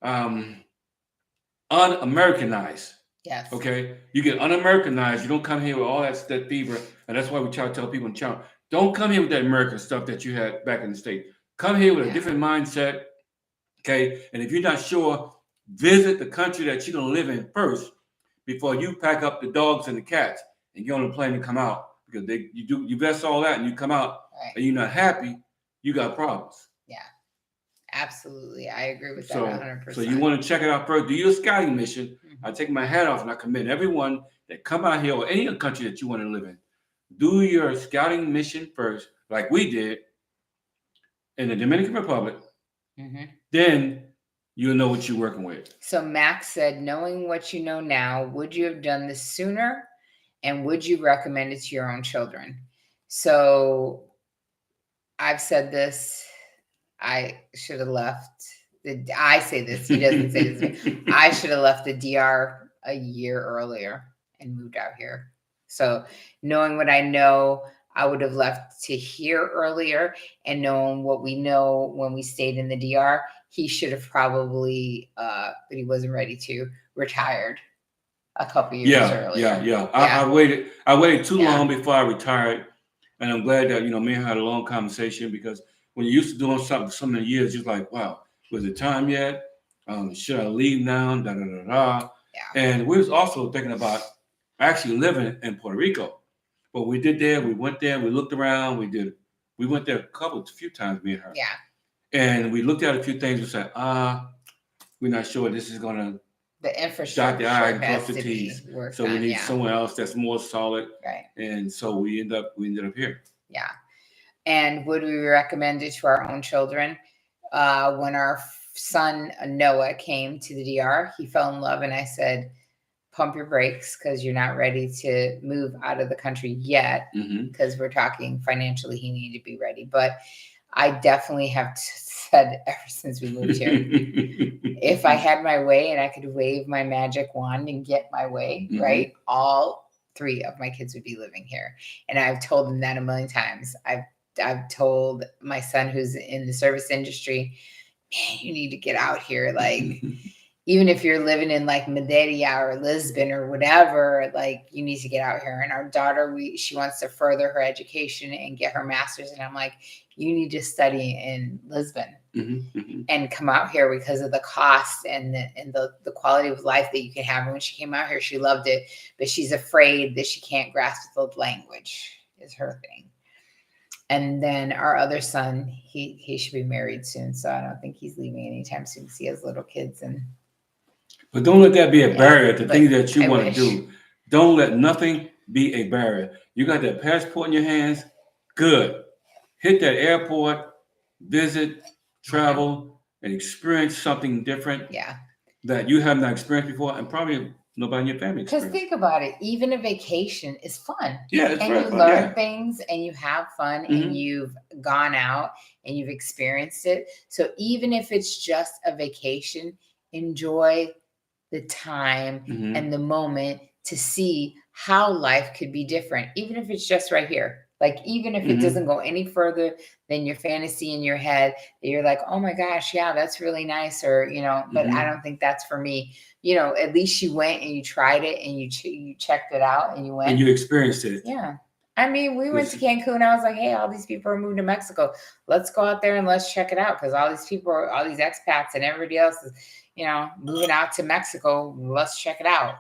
un-Americanized.
Yes.
Okay. You get un-Americanized. You don't come here with all that fever. And that's why we try to tell people in China, don't come here with that American stuff that you had back in the States. Come here with a different mindset. Okay. And if you're not sure, visit the country that you're going to live in first before you pack up the dogs and the cats and get on the plane and come out. Because you vest all that and you come out and you're not happy, you got problems.
Yeah. Absolutely. I agree with that 100%.
So you want to check it out first. Do your scouting mission. I take my hat off and I commend everyone that come out here or any other country that you want to live in. Do your scouting mission first, like we did in the Dominican Republic. Then you'll know what you're working with.
So Max said, knowing what you know now, would you have done this sooner? And would you recommend it to your own children? So I've said this. I should have left. I say this. He doesn't say this. I should have left the DR a year earlier and moved out here. So knowing what I know, I would have left to here earlier, and knowing what we know when we stayed in the DR, he should have probably, but he wasn't ready to, retired a couple years earlier.
Yeah. I waited too
Yeah.
long before I retired, and I'm glad that me and her had a long conversation, because when you're used to doing something for so many years, you're like, wow, was it time yet? Should I leave now? Da da da da.
Yeah.
And we was also thinking about actually living in Puerto Rico. But we went there, we looked around, we went there a few times, me and her.
Yeah.
And we looked at a few things and said, we're not sure this is gonna
the infrastructure has to be worked
so we need somewhere else that's more solid.
Right.
And so we ended up here.
Yeah. And would we recommend it to our own children? When our son Noah came to the DR, he fell in love, and I said, pump your brakes, because you're not ready to move out of the country yet, because we're talking financially, he needed to be ready. But I definitely have said ever since we moved here, if I had my way and I could wave my magic wand and get my way, right, all 3 of my kids would be living here. And I've told them that a million times. I've told my son, who's in the service industry, man, you need to get out here. Like, even if you're living in like Madeira or Lisbon or whatever, like, you need to get out here. And our daughter, she wants to further her education and get her master's. And I'm like, you need to study in Lisbon and come out here, because of the cost and the quality of life that you can have. And when she came out here, she loved it, but she's afraid that she can't grasp the language is her thing. And then our other son, he should be married soon. So I don't think he's leaving anytime soon, because he has little kids.
But don't let that be a barrier to things that you want to do. Don't let nothing be a barrier. You got that passport in your hands, good. Hit that airport, visit, travel, and experience something different that you have not experienced before, and probably nobody in your family experienced.
Because think about it, even a vacation is fun.
Yeah, it's
and
very
you
fun,
learn things, and you have fun, and you've gone out and you've experienced it. So even if it's just a vacation, enjoy the time and the moment to see how life could be different, even if it's just right here. Like, even if it doesn't go any further than your fantasy in your head, that you're like, oh my gosh, yeah, that's really nice. Or, but I don't think that's for me. At least you went and you tried it, and you checked it out, and you went.
And you experienced it.
Yeah. I mean, we went to Cancun. I was like, hey, all these people are moving to Mexico. Let's go out there and let's check it out. Because all these expats and everybody else is, moving out to Mexico. Let's check it out.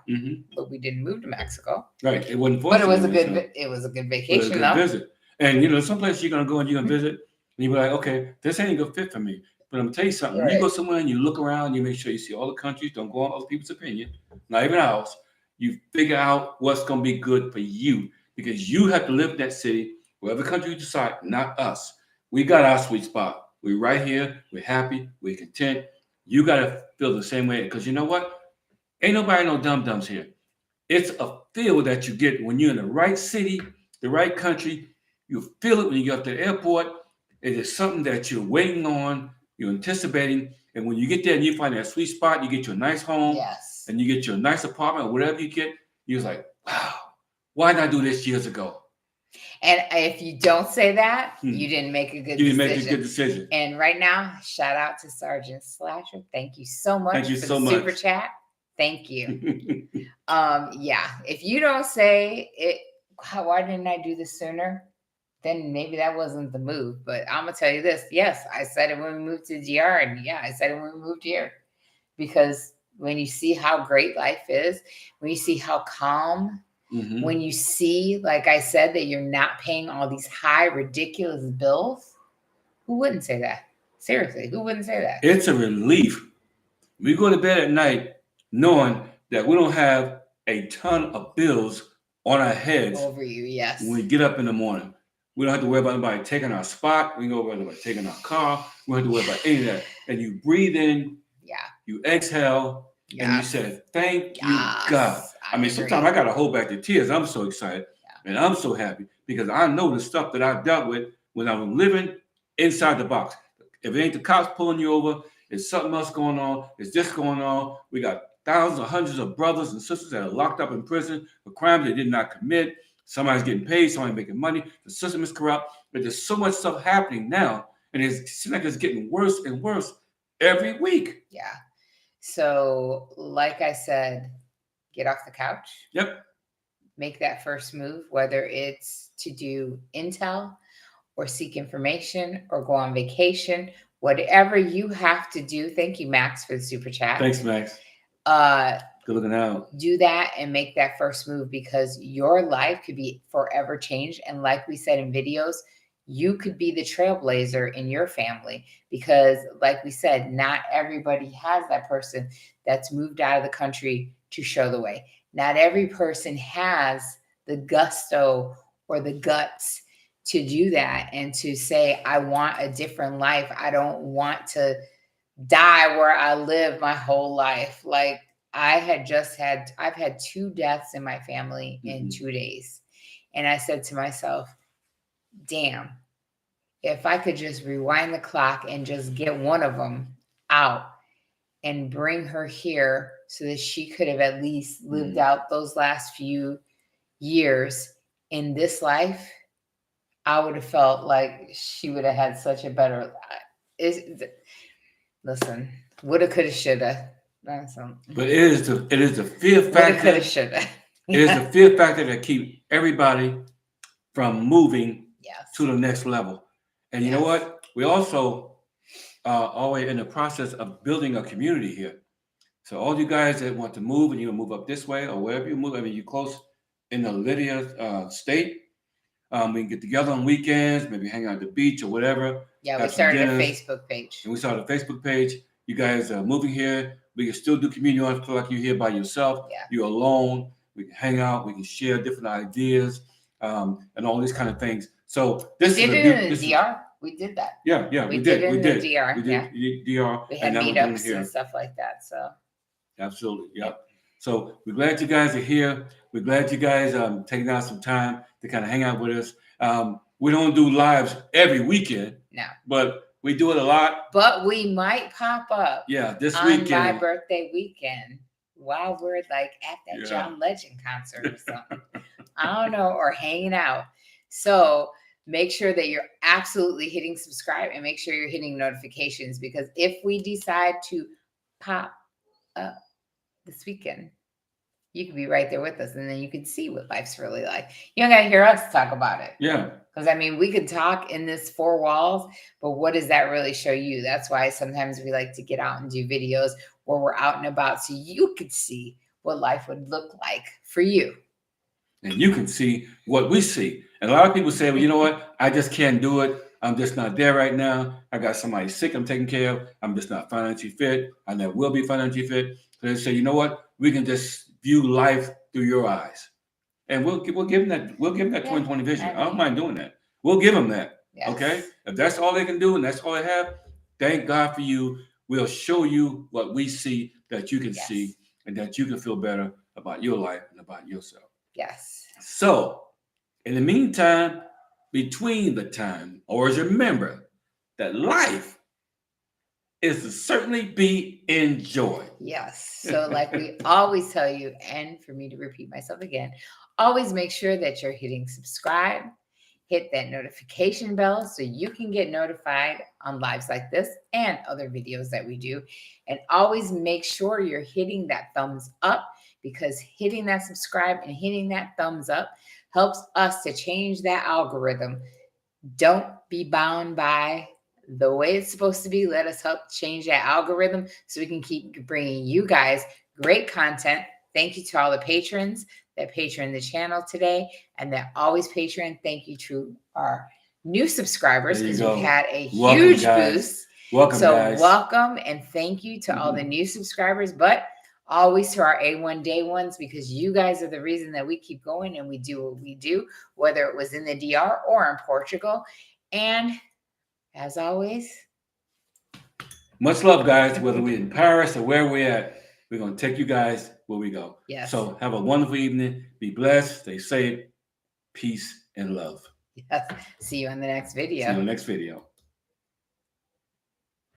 But we didn't move to Mexico.
Right. It wasn't.
But it was a good vacation, though.
Visit. And some place you're gonna go and you're gonna visit, and you're like, okay, this ain't a good fit for me. But I'm gonna tell you something. When you go somewhere and you look around, you make sure you see all the countries. Don't go on other people's opinion, not even ours. You figure out what's gonna be good for you, because you have to live in that city, whatever country you decide, not us. We got our sweet spot. We're right here. We're happy. We're content. You got to feel the same way, because you know what? Ain't nobody no dum-dums here. It's a feel that you get when you're in the right city, the right country. You feel it when you get up to the airport. It is something that you're waiting on, you're anticipating. And when you get there and you find that sweet spot, you get you a nice home, and you get you a nice apartment or whatever you get, you're like, wow, why did I do this years ago?
And if you don't say that, you didn't make a good decision. You didn't make a good decision. And right now, shout out to Sergeant Slasher. Thank you so much for the super chat. Thank you. If you don't say it, why didn't I do this sooner? Then maybe that wasn't the move. But I'm going to tell you this. Yes, I said it when we moved to DR. And I said it when we moved here. Because when you see how great life is, when you see how calm, when you see, like I said, that you're not paying all these high, ridiculous bills, who wouldn't say that? Seriously, who wouldn't say that?
It's a relief. We go to bed at night knowing that we don't have a ton of bills on our heads.
Over you, yes.
When we get up in the morning. We don't have to worry about anybody taking our spot. We don't worry about anybody taking our car. We don't have to worry about any of that. And you breathe in, you exhale, and you say, thank you, God. I mean, sometimes I got to hold back the tears. I'm so excited and I'm so happy, because I know the stuff that I've dealt with when I was living inside the box. If it ain't the cops pulling you over, it's something else going on. It's this going on. We got thousands or hundreds of brothers and sisters that are locked up in prison for crimes they did not commit. Somebody's getting paid. Somebody's making money. The system is corrupt. But there's so much stuff happening now, and it seems like it's getting worse and worse every week.
Yeah. So, like I said, get off the couch.
Yep.
Make that first move, whether it's to do intel or seek information or go on vacation, whatever you have to do. Thank you, Max, for the super chat.
Thanks, Max. Good looking out.
Do that and make that first move, because your life could be forever changed. And like we said in videos, you could be the trailblazer in your family, because like we said, not everybody has that person that's moved out of the country to show the way. Not every person has the gusto or the guts to do that and to say, I want a different life. I don't want to die where I live my whole life. Like I've had 2 deaths in my family in 2 days. And I said to myself, damn, if I could just rewind the clock and just get one of them out and bring her here so that she could have at least lived out those last few years in this life, I would have felt like she would have had such a better life. Listen, woulda, coulda, shoulda.
But it is the fear factor.
Coulda, shoulda.
It is the fear factor that keeps everybody from moving to the next level. And you know what? We also are always in the process of building a community here. So all you guys that want to move and you move up this way or wherever you move, I mean, you're close in the Lydia state. We can get together on weekends, maybe hang out at the beach or whatever.
Yeah, we started a Facebook page.
And we started a Facebook page. You guys are moving here. We can still do community. You don't feel like you're here by yourself.
Yeah.
You're alone. We can hang out. We can share different ideas and all these kind of things. So this
we did it in the DR. We did that.
Yeah, we did.
We did. DR.
We did DR.
We had meetups and stuff like that. So
absolutely, yeah. So we're glad you guys are here. We're glad you guys taking out some time to kind of hang out with us. We don't do lives every weekend.
No.
But we do it a lot.
But we might pop up.
Yeah, this
on
weekend.
My birthday weekend, while we're like at that John Legend concert or something. I don't know, or hanging out. So make sure that you're absolutely hitting subscribe and make sure you're hitting notifications, because if we decide to pop up this weekend, you can be right there with us, and then you can see what life's really like. You don't got to hear us talk about it.
Yeah.
Because, I mean, we could talk in this 4 walls, but what does that really show you? That's why sometimes we like to get out and do videos where we're out and about so you could see what life would look like for you.
And you can see what we see. And a lot of people say, well, you know what? I just can't do it. I'm just not there right now. I got somebody sick I'm taking care of. I'm just not financially fit. I never will be financially fit. So they say, you know what? We can just view life through your eyes. And we'll give them that 20/20 vision. I don't mind doing that. We'll give them that. Yes. Okay? If that's all they can do and that's all they have, thank God for you. We'll show you what we see that you can see and that you can feel better about your life and about yourself.
Yes.
So, in the meantime, between the time, always remember that life is to certainly be enjoyed.
Yes. So like we always tell you, and for me to repeat myself again, always make sure that you're hitting subscribe, hit that notification bell so you can get notified on lives like this and other videos that we do. And always make sure you're hitting that thumbs up, because hitting that subscribe and hitting that thumbs up helps us to change that algorithm. Don't be bound by the way it's supposed to be. Let us help change that algorithm so we can keep bringing you guys great content. Thank you to all the patrons that patron the channel today and that always patron. Thank you to our new subscribers, because we've had a huge boost.
Welcome, guys.
Welcome and thank you to all the new subscribers, but always to our A1 day ones, because you guys are the reason that we keep going and we do what we do, whether it was in the DR or in Portugal. And as always,
much love, guys. Whether we're in Paris or where we're at, we're going to take you guys where we go.
Yes.
So have a wonderful evening. Be blessed. Stay safe. Peace and love.
Yes. See you on the next video.
See you on the next video.